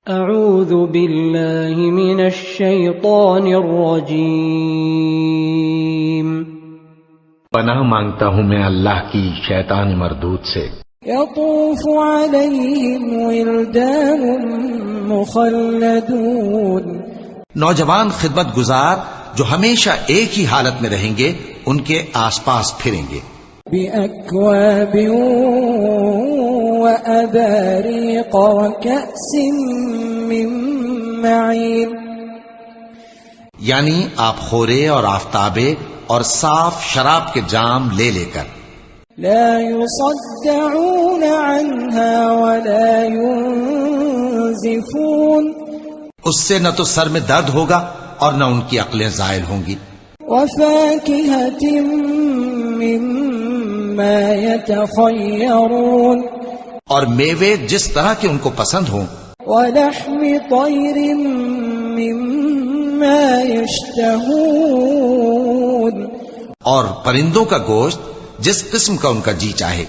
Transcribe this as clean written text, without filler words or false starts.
اعوذ باللہ من الشیطان الرجیم، پناہ مانگتا ہوں میں اللہ کی شیطان مردود سے۔ یطوف علیہم ولدان مخلدون، نوجوان خدمت گزار جو ہمیشہ ایک ہی حالت میں رہیں گے ان کے آس پاس پھریں گے۔ بأکواب وأباریق وکأس من معین، یعنی آپ خورے اور آفتابے اور صاف شراب کے جام لے لے کر۔ لا يصدعون عنها ولا ينزفون، اس سے نہ تو سر میں درد ہوگا اور نہ ان کی عقلیں زائل ہوں گی۔ وفاكهة مما يتخيرون، اور میوے جس طرح کے ان کو پسند ہوں۔ ولحم طير مما يشتهون، اور پرندوں کا گوشت جس قسم کا ان کا جی چاہے۔